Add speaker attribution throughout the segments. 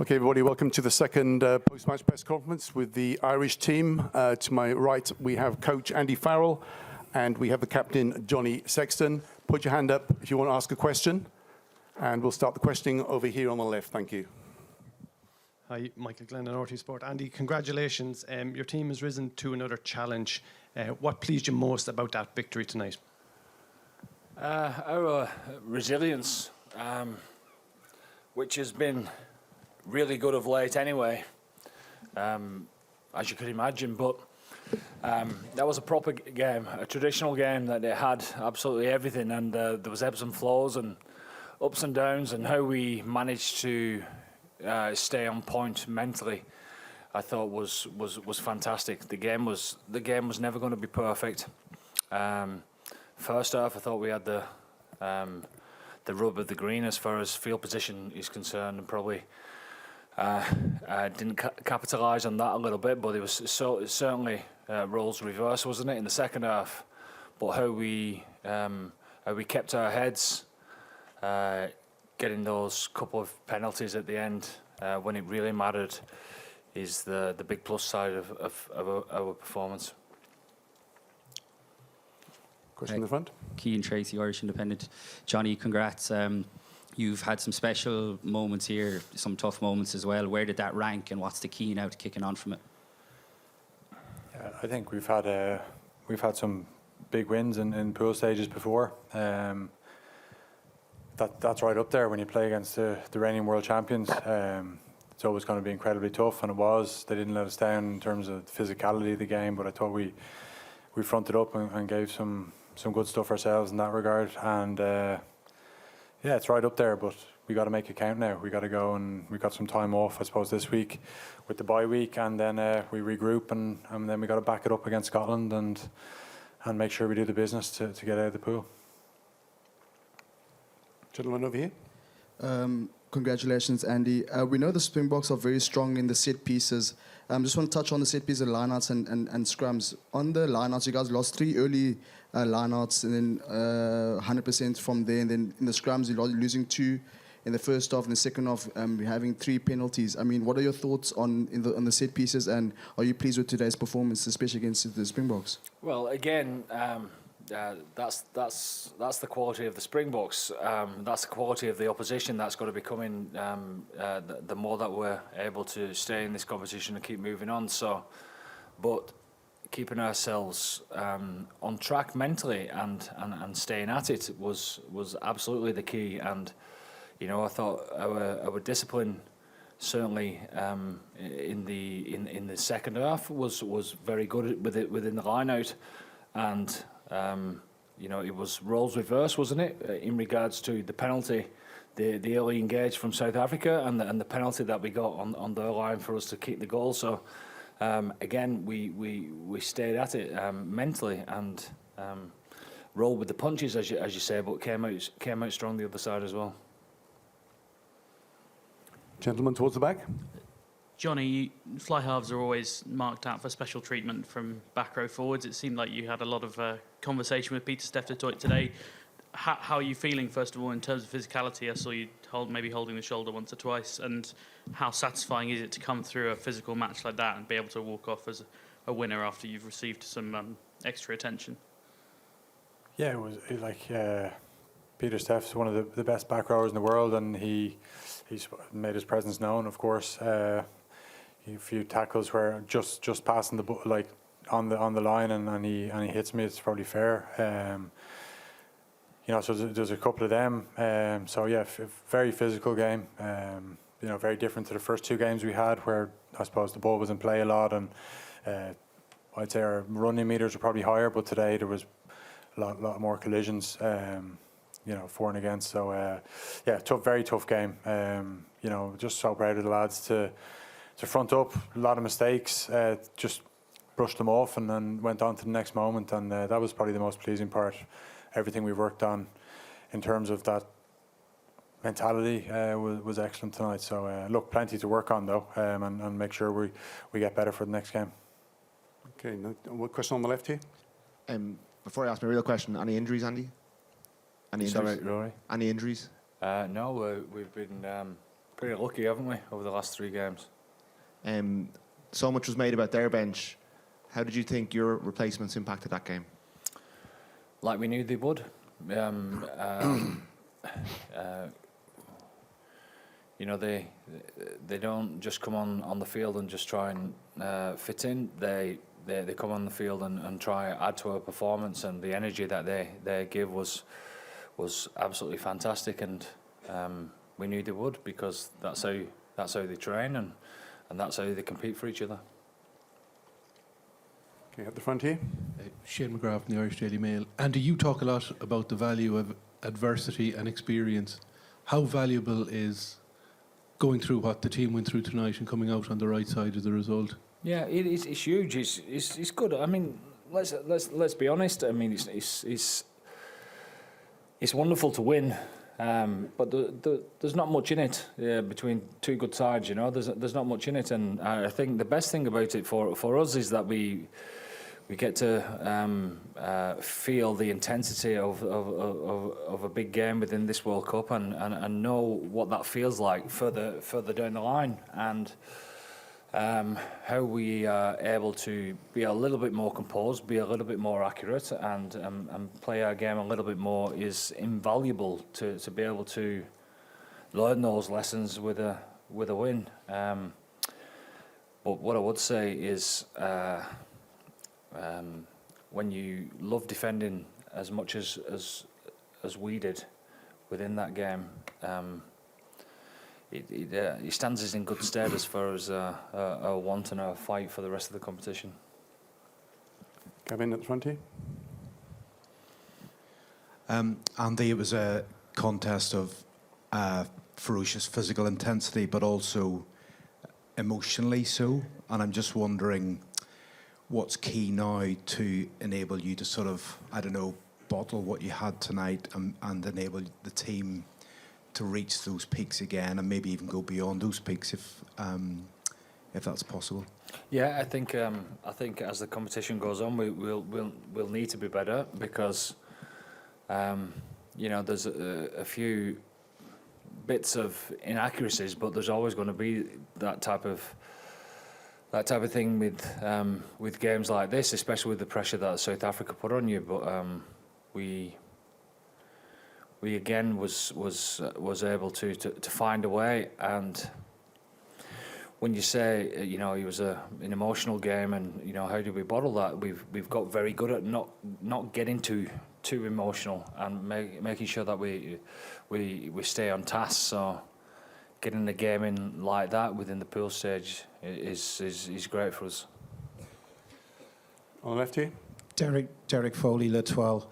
Speaker 1: Okay, everybody, welcome to the second post-match press conference with the Irish team. To my right, we have Coach Andy Farrell, and we have the captain, Johnny Sexton. Put your hand up if you want to ask a question, and we'll start the questioning over here on the left. Thank you.
Speaker 2: Hi, Michael Glennon, RT Sport. Andy, congratulations. Your team has risen to another challenge. What pleased you most about that victory tonight?
Speaker 3: Our resilience, which has been really good of late anyway, as you could imagine, but that was a proper game, a traditional game that it had absolutely everything, and there was ebbs and flows and ups and downs, and how we managed to stay on point mentally, I thought was fantastic. The game was never going to be perfect. First half, I thought we had the rub of the green as far as field position is concerned, and probably didn't capitalise on that a little bit, but it was certainly roles reversed, wasn't it, in the second half? But how we kept our heads, getting those couple of penalties at the end when it really mattered, is the big plus side of our performance.
Speaker 1: Question in the front.
Speaker 4: Cian Tracy, Irish Independent. Johnny, congrats. You've had some special moments here, some tough moments as well. Where did that rank, and what's the key now to kicking on from it?
Speaker 5: Yeah, I think we've had some big wins in pool stages before. That's right up there when you play against the reigning world champions. It's always going to be incredibly tough, and it was. They didn't let us down in terms of the physicality of the game, but I thought we fronted up and gave some good stuff ourselves in that regard. And yeah, it's right up there, but we got to make it count now. We got to go, and we got some time off, I suppose, this week with the bye week, and then we regroup, and then we got to back it up against Scotland and make sure we do the business to get out of the pool.
Speaker 1: Gentleman over here.
Speaker 6: Congratulations, Andy. We know the Springboks are very strong in the set pieces. Just want to touch on the set pieces, lineouts and scrums. On the lineouts, you guys lost 3 early lineouts, and then 100% from there. And then in the scrums, you're losing 2 in the first half. In the second half, having 3 penalties. I mean, what are your thoughts on the set pieces, and are you pleased with today's performance, especially against the Springboks?
Speaker 3: Well, again, that's the quality of the Springboks. That's the quality of the opposition that's got to be coming. The more that we're able to stay in this competition and keep moving on. So, but keeping ourselves on track mentally and staying at it was absolutely the key. And you know, I thought our discipline certainly in the second half was very good within the line out, and you know, it was roles reversed, wasn't it, in regards to the penalty, the early engage from South Africa, and the penalty that we got on their line for us to kick the goal. So again, we stayed at it mentally and rolled with the punches, as you say, but came out strong the other side as well.
Speaker 1: Gentleman towards the back.
Speaker 7: Johnny, fly halves are always marked out for special treatment from back row forwards. It seemed like you had a lot of conversation with Peter Steftetuit today. How are you feeling, first of all, in terms of physicality? I saw you maybe holding the shoulder once or twice. And how satisfying is it to come through a physical match like that and be able to walk off as a winner after you've received some extra attention? Yeah,
Speaker 5: it was like Peter Steph's one of the best back rowers in the world, and he's made his presence known, of course. A few tackles where just passing the like on the line, and he hits me. It's probably fair. You know, so there's a couple of them. So yeah, very physical game. You know, very different to the first 2 games we had, where I suppose the ball was in play a lot, and I'd say our running meters were probably higher. But today there was a lot more collisions. You know, for and against. So yeah, very tough game. You know, just so proud of the lads to front up. A lot of mistakes, just brushed them off and then went on to the next moment, and that was probably the most pleasing part. Everything we've worked on in terms of that mentality was excellent tonight. So look, plenty to work on though, and make sure we get better for the next game.
Speaker 1: Okay, what question on the left here?
Speaker 8: Before I ask my real question, any injuries, Andy? Any injuries?
Speaker 3: Sorry, Rory?
Speaker 8: Any injuries?
Speaker 3: No, we've been Pretty lucky, haven't we, over the last 3 games?
Speaker 8: So much was made about their bench. How did you think your replacements impacted that game?
Speaker 3: Like we knew they would. You know, they don't just come on the field and just try and fit in. They come on the field and try to add to our performance, and the energy that they give was absolutely fantastic, and we knew they would, because that's how they train, and that's how they compete for each other.
Speaker 1: Okay, at the front here.
Speaker 9: Shane McGrath from the Irish Daily Mail. Andy, you talk a lot about the value of adversity and experience. How valuable is going through what the team went through tonight and coming out on the right side of the result?
Speaker 3: Yeah, it's huge. It's good. I mean, let's be honest. I mean, it's wonderful to win, but there's not much in it between 2 good sides. You know, there's not much in it, and I think the best thing about it for us is that we get to feel the intensity of a big game within this World Cup, and know what that feels like further down the line, and how we are able to be a little bit more composed, be a little bit more accurate, and play our game a little bit more is invaluable to be able to learn those lessons with a win. But what I would say is, when you love defending as much as we did within that game, it stands us in good stead as far as our want and our fight for the rest of the competition.
Speaker 1: Gavin at the front here.
Speaker 10: Andy, it was a contest of ferocious physical intensity, but also emotionally so. And I'm just wondering, what's key now to enable you to sort of, I don't know, bottle what you had tonight and enable the team to reach those peaks again, and maybe even go beyond those peaks if that's possible?
Speaker 3: Yeah, I think as the competition goes on, we'll need to be better, because you know, there's a few bits of inaccuracies, but there's always going to be that type of thing with games like this, especially with the pressure that South Africa put on you. But we again was able to find a way. And when you say, you know, it was an emotional game, and you know, how do we bottle that? We've got very good at not getting too emotional, and making sure that we stay on task. So getting the game in like that within the pool stage is great for us.
Speaker 1: On the left here.
Speaker 11: Derek Foley, L'Etoile.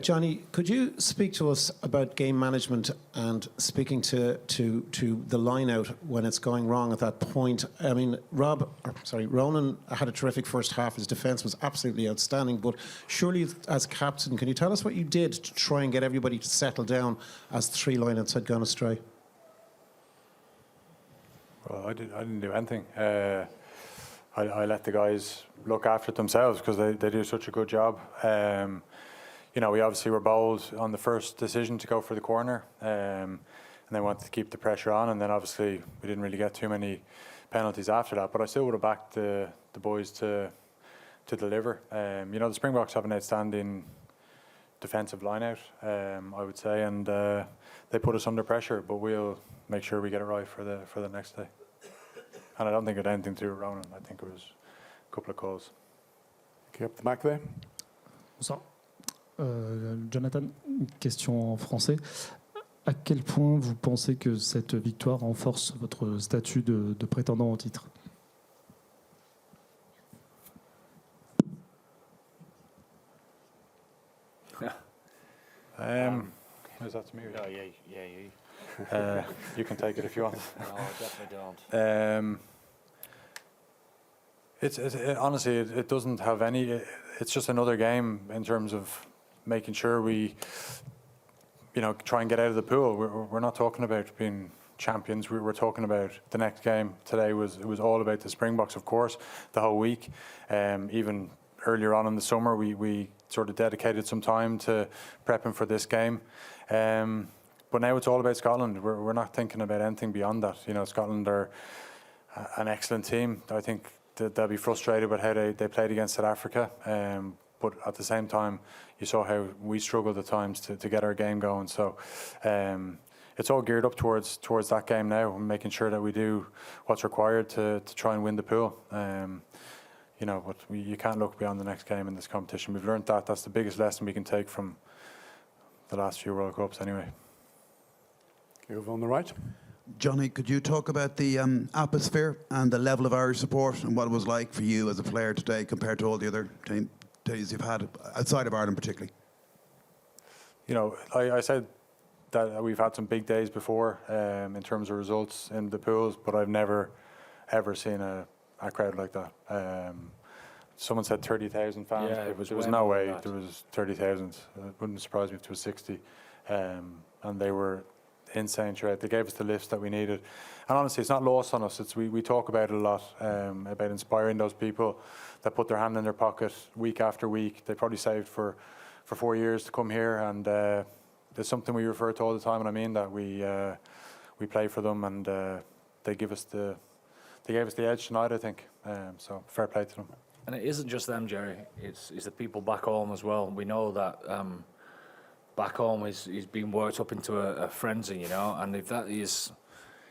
Speaker 11: Johnny, could you speak to us about game management and speaking to the line out when it's going wrong at that point? I mean, Ronan had a terrific first half. His defence was absolutely outstanding. But surely, as captain, can you tell us what you did to try and get everybody to settle down as 3 lineouts had gone astray?
Speaker 5: Well, I didn't do anything. I let the guys look after it themselves, because they do such a good job. You know, we obviously were bold on the first decision to go for the corner, and they wanted to keep the pressure on, and then obviously we didn't really get too many penalties after that. But I still would have backed the boys to deliver. You know, the Springboks have an outstanding defensive line-out, I would say, and they put us under pressure, but we'll make sure we get it right for the next day. And I don't think it had anything to do with Ronan. I think it was a couple of calls.
Speaker 1: Okay, up the back there.
Speaker 12: Bonsoir. Jonathan, une question en français. À quel point vous pensez que cette victoire renforce votre statut de prétendant au titre?
Speaker 5: Is that to me?
Speaker 3: Oh, yeah.
Speaker 5: You can take it if you want.
Speaker 3: No, I definitely don't.
Speaker 5: Honestly, it doesn't have any. It's just another game in terms of making sure we, you know, try and get out of the pool. We're not talking about being champions. We're talking about the next game. Today it was all about the Springboks, of course, the whole week. Even earlier on in the summer, we sort of dedicated some time to prepping for this game. but now it's all about Scotland. We're not thinking about anything beyond that. You know, Scotland are an excellent team. I think that they'll be frustrated with how they played against South Africa. But at the same time, you saw how we struggled at times to get our game going. So it's all geared up towards that game now, and making sure that we do what's required to try and win the pool. You know, but you can't look beyond the next game in this competition. We've learned that. That's the biggest lesson we can take from the last few World Cups anyway.
Speaker 1: Okay, over on the right.
Speaker 13: Johnny, could you talk about the atmosphere and the level of Irish support and what it was like for you as a player today compared to all the other days you've had outside of Ireland particularly?
Speaker 5: You know, I said that we've had some big days before in terms of results in the pools, but I've never, ever seen a crowd like that. Someone said 30,000 fans.
Speaker 3: Yeah,
Speaker 5: there was no way there was 30,000. It wouldn't surprise me if there was 60. And they were insane throughout. They gave us the lifts that we needed. And honestly, it's not lost on us. We talk about it a lot, about inspiring those people that put their hand in their pocket week after week. They probably saved for 4 years to come here, and there's something we refer to all the time, and I mean that. We play for them, and they gave us the edge tonight, I think. So fair play to them.
Speaker 3: And it isn't just them, Jerry. It's the people back home as well. We know that back home is being worked up into a frenzy, you know. And if that is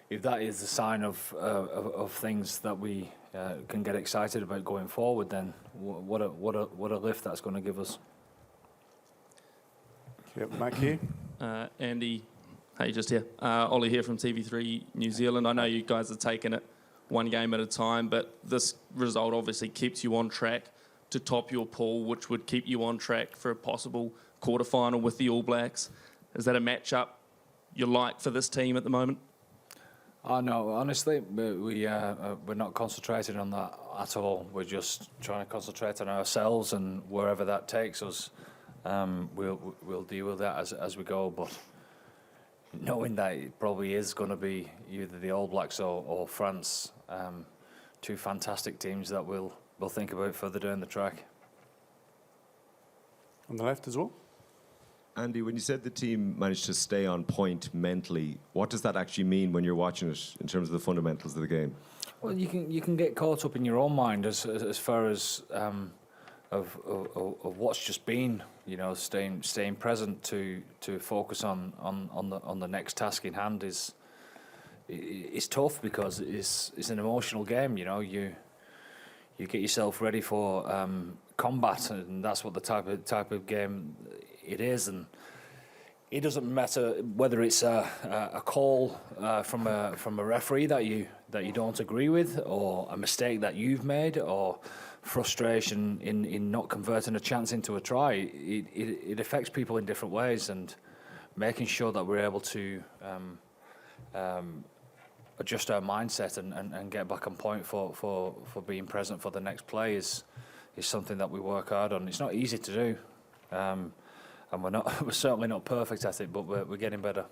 Speaker 3: the sign of things that we can get excited about going forward, then what a lift that's going to give us.
Speaker 1: Yep, Mac here.
Speaker 14: Andy, hey, just here. Ollie here from TV3 New Zealand. I know you guys are taking it one game at a time, but this result obviously keeps you on track to top your pool, which would keep you on track for a possible quarterfinal with the All Blacks. Is that a matchup you like for this team at the moment?
Speaker 3: Oh no, honestly, we're not concentrating on that at all. We're just trying to concentrate on ourselves, and wherever that takes us, we'll deal with that as we go. But knowing that it probably is going to be either the All Blacks or France, two fantastic teams that we'll think about further down the track.
Speaker 1: On the left as well.
Speaker 15: Andy, when you said the team managed to stay on point mentally, what does that actually mean when you're watching it in terms of the fundamentals of the game?
Speaker 3: Well, you can get caught up in your own mind as far as of what's just been, you know, staying present to focus on the next task in hand is tough, because it's an emotional game. You know, you get yourself ready for combat, and that's what the type of game it is. And it doesn't matter whether it's a call from a referee that you don't agree with, or a mistake that you've made, or frustration in not converting a chance into a try. It affects people in different ways, and making sure that we're able to adjust our mindset and get back on point for being present for the next play is something that we work hard on. It's not easy to do, and we're certainly not perfect at it, but we're getting better.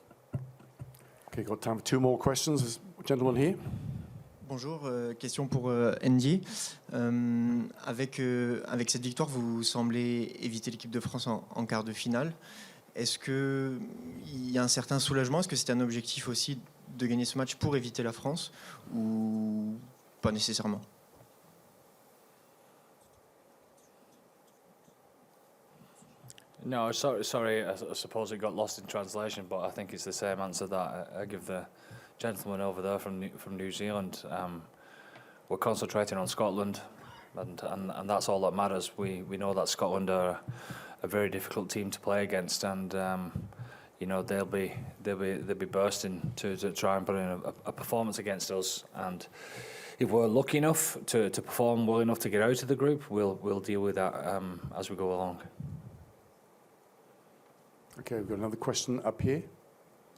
Speaker 1: Okay, got time for two more questions. This gentleman here.
Speaker 16: Bonjour, question pour Andy. Avec cette victoire, vous semblez éviter l'équipe de France en quart de finale. Est-ce qu'il y a un certain soulagement? Est-ce que c'est un objectif aussi de gagner ce match pour éviter la France, ou pas nécessairement?
Speaker 3: No, sorry. I suppose it got lost in translation, but I think it's the same answer that I give the gentleman over there from New Zealand. We're concentrating on Scotland, and that's all that matters. We know that Scotland are a very difficult team to play against, and you know, they'll be bursting to try and put in a performance against us. And if we're lucky enough to perform well enough to get out of the group, we'll deal with that as we go along.
Speaker 1: Okay, we've got another question up here.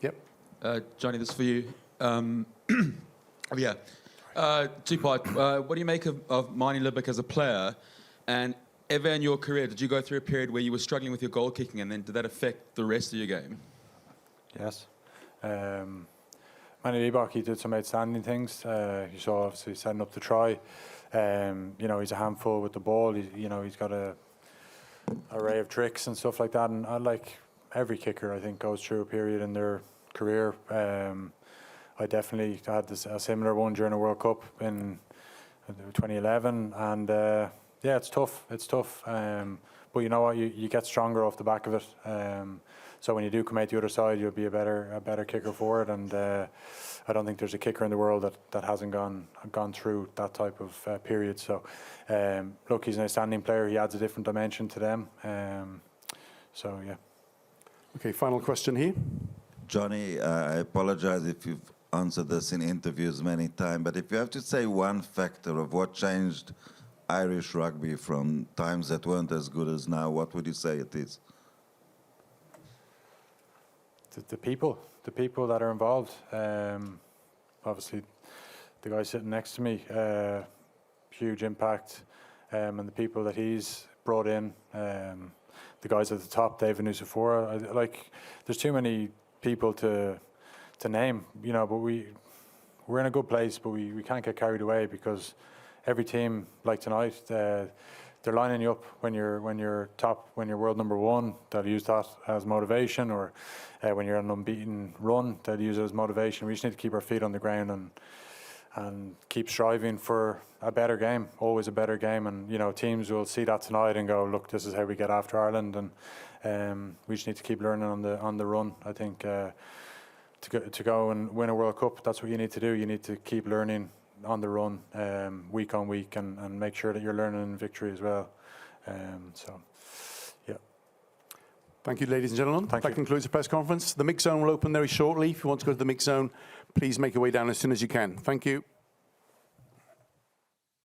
Speaker 1: Yep.
Speaker 17: Johnny, this is for you. Two-part. What do you make of Marnie Libbik as a player? And ever in your career, did you go through a period where you were struggling with your goal kicking, and then did that affect the rest of your game?
Speaker 5: Yes. Marnie Libbik, he did some outstanding things. You saw, obviously, setting up the try. You know, he's a handful with the ball. He's got a array of tricks and stuff like that. And I like every kicker, I think, goes through a period in their career. I definitely had a similar one during the World Cup in 2011, and yeah, it's tough. It's tough. But you know what? You get stronger off the back of it. So when you do come out the other side, you'll be a better kicker for it. And I don't think there's a kicker in the world that hasn't gone through that type of period. So look, he's an outstanding player. He adds a different dimension to them. So yeah.
Speaker 1: Okay, final question here.
Speaker 18: Johnny, I apologize if you've answered this in interviews many times, but if you have to say one factor of what changed Irish rugby from times that weren't as good as now, what would you say it is?
Speaker 5: The people that are involved. Obviously, the guy sitting next to me, huge impact, and the people that he's brought in, the guys at the top, David Nusafora. Like, there's too many people to name, you know. But we're in a good place, but we can't get carried away, because every team, like tonight, they're lining you up when you're top, when you're world number one. They'll use that as motivation, or when you're on an unbeaten run, they'll use it as motivation. We just need to keep our feet on the ground and keep striving for a better game, always a better game. And you know, teams will see that tonight and go, look, this is how we get after Ireland. And we just need to keep learning on the run. I think to go and win a World Cup, that's what you need to do. You need to keep learning on the run, week on week, and make sure that you're learning in victory as well. So, yeah.
Speaker 1: Thank you, ladies and gentlemen.
Speaker 5: That
Speaker 1: concludes the press conference. The mix zone will open very shortly. If you want to go to the mix zone, please make your way down as soon as you can. Thank you.